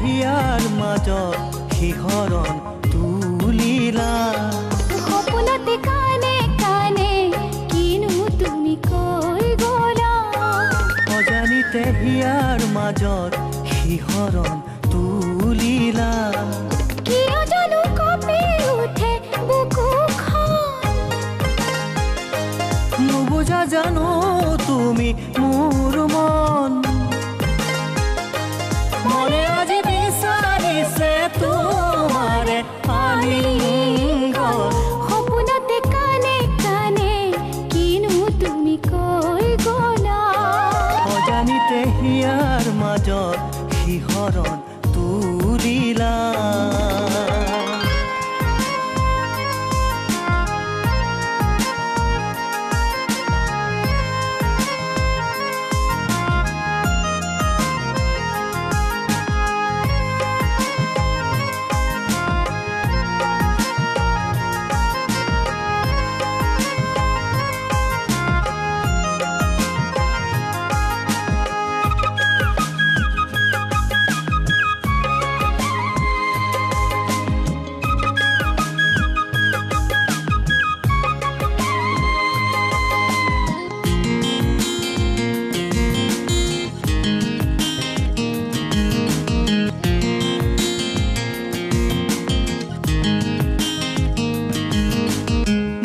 হিয়াৰ মাজত শিহৰণ তুলিলা। সপোনতে কানে কানে কিনো তুমি কৈ গলা। অজানিতে হিয়াৰ মাজত শিহৰণ তুলিলা। কিয় জানো কঁপি উঠে বুকুখন। নুবুজা জানো তুমি মোৰ মন। মনে আজি বিচাৰিছে তোমাৰে আলিংগন। সপোনতে কানে কানে কিনো তুমি কৈ গলা। অজানিতে হিয়াৰ মাজত শিহৰণ তুলিলা।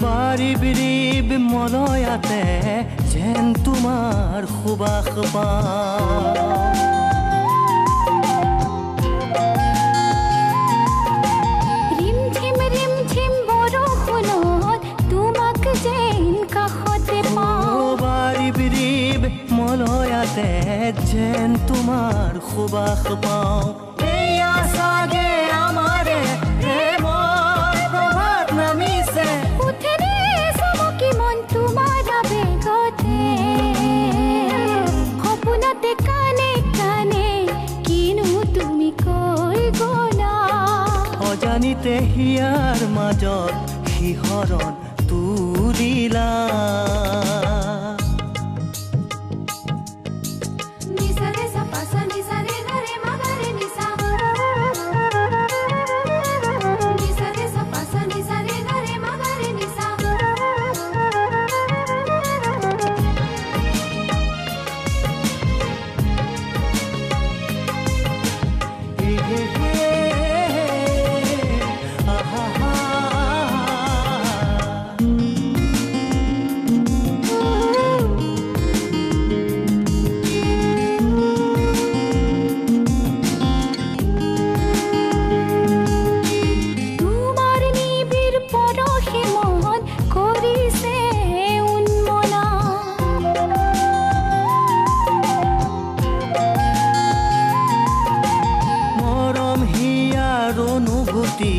বাৰিব মলয়াতে যেন তোমাৰ সুবাস পাওঁ। ৰিমঝিম বৰষুণত তোমাক যেন কাষতে পাওঁ। বাৰিব মলয়াতে যেন তোমাৰ সুবাস পাওঁ। এয়া চাগে আমাৰে প্ৰেমৰ প্ৰভাত নামিছে। উঠেনে চমকি মন তোমাৰ আবেগতে। সপোনতে কানে কানে কিনো তুমি কৈ গলা। অজানিতে হিয়াৰ মাজত শিহৰণ তুলিলা। নিসাৰে সাপাসা নিসাৰে গৰে মগৰে নিসা। নিসাৰে সাপাসা নিসাৰে গৰে মগৰে নিসা। তোমাৰ নিবিৰ পৰশে মন কৰিছে উন্মনা। মৰম হিয়াৰ অনুভূতি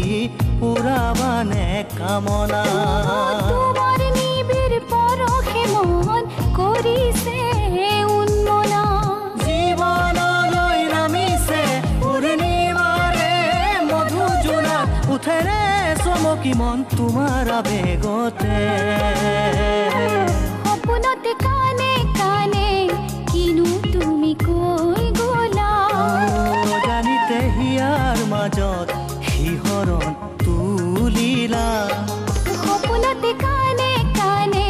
পুৰাবানে কামনা। তোমাৰ নিবিৰ পৰশে মন কৰিছে উন্মনা। জীৱনলৈ নামিছে পূৰ্ণিমাৰে মধু জোনা। উঠেৰে চমকি মন তোমাৰ আবেগতে। সপোনতে কানে কানে কিনো তুমি কৈ গলা। অজানিতে হিয়াৰ মাজত শিহৰণ তুলিলা। সপোনতে কানে কানে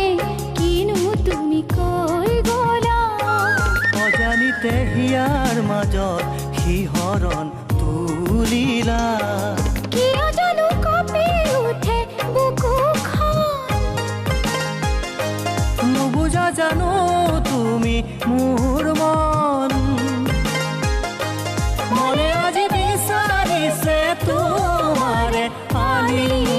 কিনো তুমি কৈ গলা। অজানিতে হিয়াৰ মাজত শিহৰণ তুলিলা। কিয় জানো কঁপি উঠে বুকুখন। নুবুজা জানো তুমি মোৰ মন। মনে আজি বিচাৰিছে তোমাৰে আলিংগন।